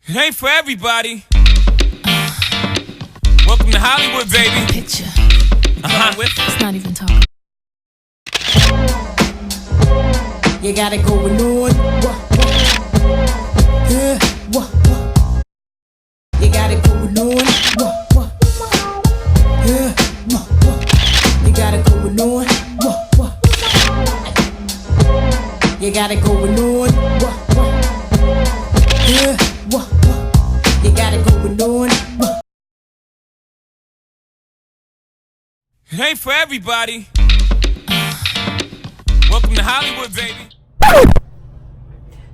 It ain't for everybody. Welcome to Hollywood, baby. Picture. It's not even talking. You got it going on. Yeah, you got it going on. Yeah, you got it going on. You got it going on. Yeah, you got it going on. It ain't for everybody. Welcome to Hollywood, baby.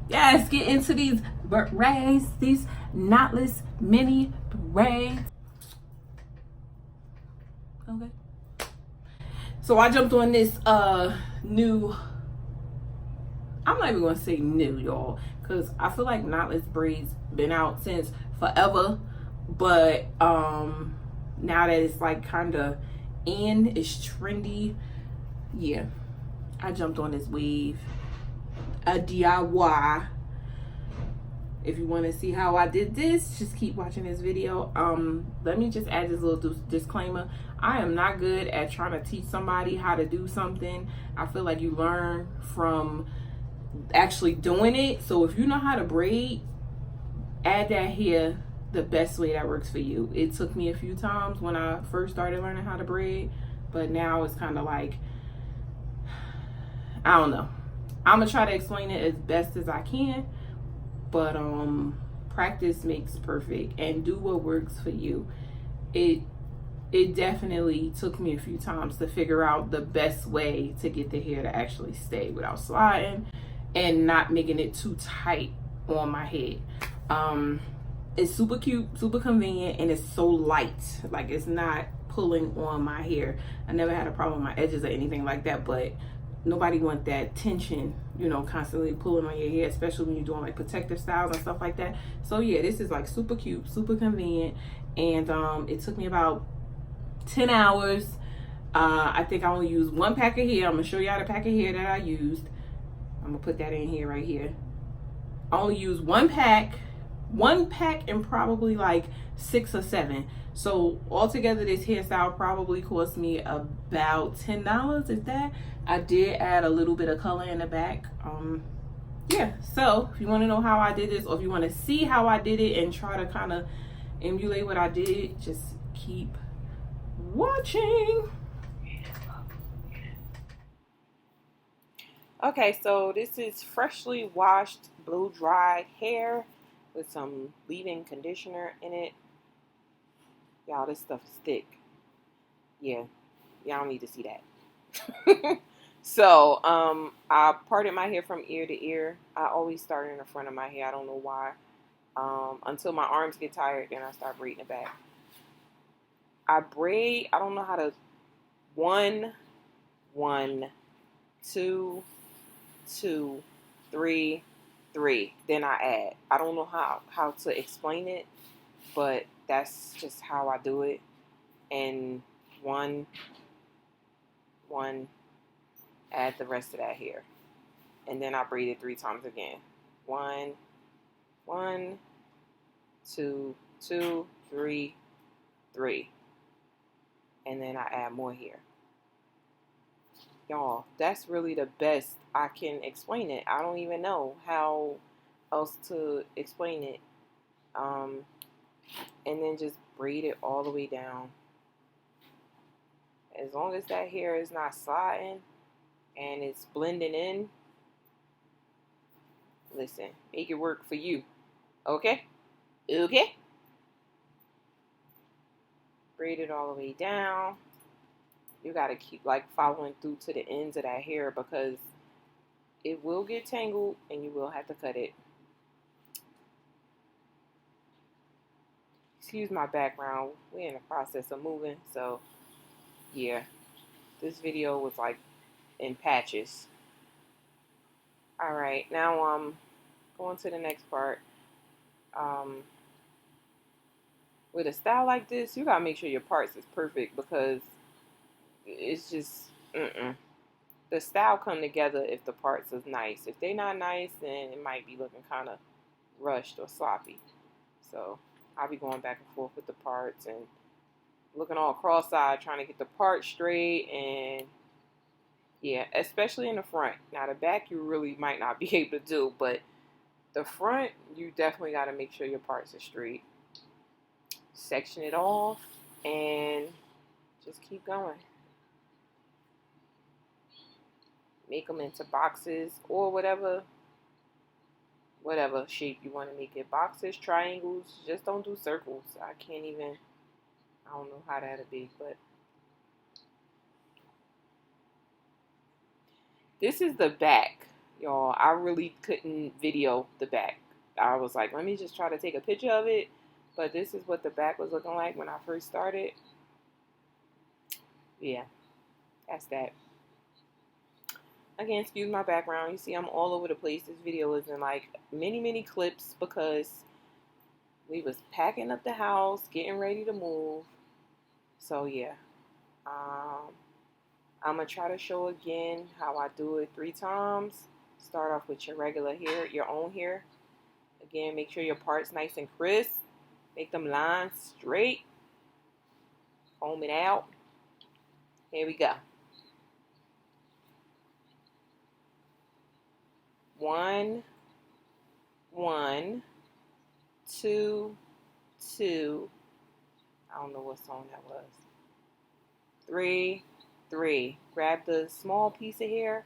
Yes, get into these braids, these knotless mini braids. Okay. So I jumped on this new, I'm not even gonna say new, y'all, because I feel like knotless braids been out since forever, but now that it's like kind of in, it's trendy. Yeah, I jumped on this wave, a DIY. If you want to see how I did this, just keep watching this video. Let me just add this little disclaimer. I am not good at trying to teach somebody how to do something. I feel like you learn from actually doing it. So if you know how to braid, add that here the best way that works for you. It took me a few times when I first started learning how to braid, but now it's kind of like, I don't know. I'm gonna try to explain it as best as I can, but practice makes perfect, and do what works for you. It definitely took me a few times to figure out the best way to get the hair to actually stay without sliding and not making it too tight on my head. It's super cute, super convenient, and it's so light. Like, it's not pulling on my hair. I never had a problem with my edges or anything like that, but nobody want that tension, you know, constantly pulling on your hair, especially when you're doing like protective styles and stuff like that. So yeah, this is like super cute, super convenient, and it took me about 10 hours. I think I only used one pack of hair. I'm gonna show y'all the pack of hair that I used. I'm gonna put that in here right here. I only used one pack and probably like 6 or 7. So altogether, this hairstyle probably cost me about $10, if that. I did add a little bit of color in the back. Yeah, so if you want to know how I did this, or if you want to see how I did it and try to kind of emulate what I did, just keep watching. Okay, so this is freshly washed blow dried hair with some leave-in conditioner in it. Y'all, this stuff is thick. Yeah, y'all don't need to see that. So I parted my hair from ear to ear. I always start in the front of my hair. I don't know why. Until my arms get tired, then I start braiding it back. I braid, I don't know how to, 1, 1, 2, 2, 3, 3. Then I add. I don't know how to explain it, but that's just how I do it. And 1, 1, add the rest of that hair. And then I braid it 3 times again. 1, 1, 2, 2, 3, 3. And then I add more hair. Y'all, that's really the best I can explain it. I don't even know how else to explain it. And then just braid it all the way down. As long as that hair is not sliding and it's blending in, listen, make it work for you. Okay? Okay? Braid it all the way down. You got to keep like following through to the ends of that hair, because it will get tangled and you will have to cut it. Excuse my background. We're in the process of moving, so yeah, this video was like in patches. All right, now going to the next part. With a style like this, you gotta make sure your parts is perfect, because it's just the style come together if the parts is nice. If they not nice, then it might be looking kind of rushed or sloppy. So I'll be going back and forth with the parts and looking all cross-eyed trying to get the part straight. And yeah, especially in the front. Now the back you really might not be able to do, but the front you definitely got to make sure your parts are straight. Section it off and just keep going. Make them into boxes or whatever shape you want to make it. Boxes, triangles, just don't do circles. I don't know how that'll be, but this is the back, y'all. I really couldn't video the back. I was like, let me just try to take a picture of it, but this is what the back was looking like when I first started. Yeah, that's that. Again, excuse my background. You see I'm all over the place. This video is in like many clips because we was packing up the house, getting ready to move. So yeah, I'm going to try to show again how I do it 3 times. Start off with your regular hair, your own hair. Again, make sure your part's nice and crisp. Make them lines straight. Comb it out. Here we go. 1, 1, 2, 2. I don't know what song that was. 3, 3. Grab the small piece of hair.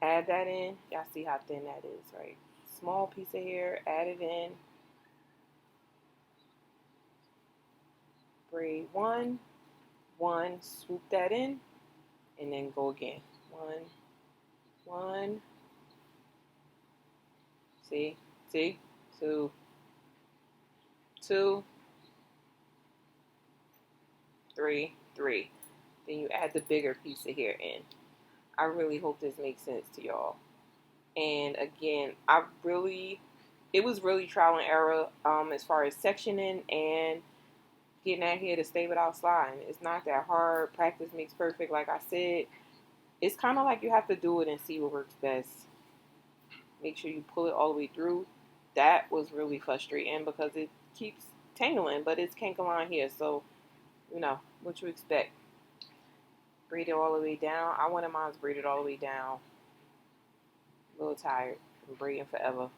Add that in. Y'all see how thin that is, right? Small piece of hair. Add it in. Braid 1, 1. Swoop that in. And then go again. 1, 1. See? 2, 2. 3, 3. Then you add the bigger piece of hair in. I really hope this makes sense to y'all. And again, it was really trial and error as far as sectioning and getting that hair to stay without sliding. It's not that hard. Practice makes perfect, like I said. It's kind of like you have to do it and see what works best. Make sure you pull it all the way through. That was really frustrating because it keeps tangling, but it's canker line here, so you know what you expect. Braid it all the way down. I wanted mine braided all the way down. A little tired from braiding forever.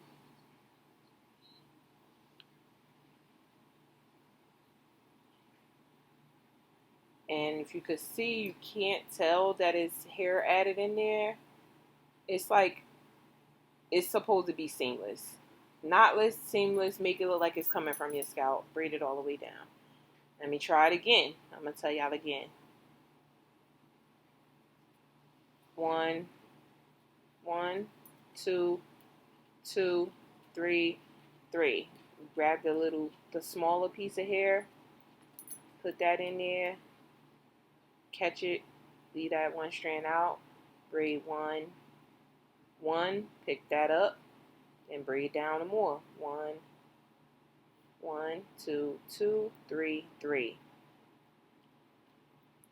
And if you could see, you can't tell that it's hair added in there. It's like it's supposed to be seamless. Knotless, seamless, make it look like it's coming from your scalp. Braid it all the way down. Let me try it again. I'm going to tell y'all again. 1, 1, 2, 2, 3, 3. Grab the smaller piece of hair. Put that in there. Catch it. Leave that one strand out. Braid 1, 1. Pick that up. And braid down more. 1, 1, 2, 2, 3, 3.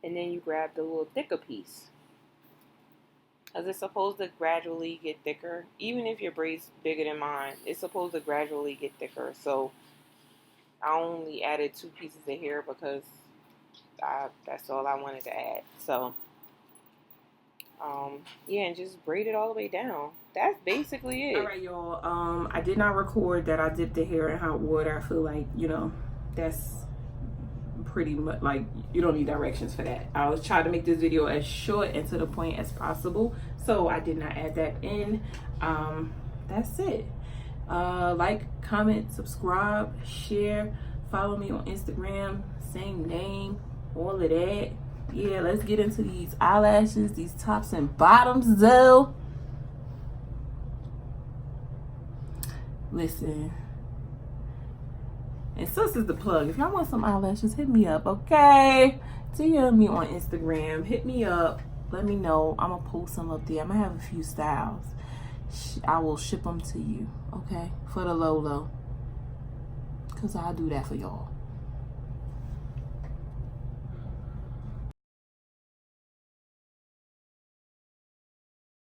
And then you grab the little thicker piece. Because it's supposed to gradually get thicker. Even if your braid's bigger than mine, it's supposed to gradually get thicker. So I only added 2 pieces of hair because that's all I wanted to add. So yeah, and just braid it all the way down. That's basically it. Alright, y'all. I did not record that I dipped the hair in hot water. I feel like, you know, that's pretty much like you don't need directions for that. I was trying to make this video as short and to the point as possible, so I did not add that in. That's it. Like, comment, subscribe, share, follow me on Instagram, same name, all of that. Yeah, let's get into these eyelashes, these tops and bottoms though. Listen, and sis is the plug. If y'all want some eyelashes, hit me up, okay? DM me on Instagram. Hit me up. Let me know. I'm going to post some up there. I'm going to have a few styles. I will ship them to you, okay? For the low. Because I'll do that for y'all.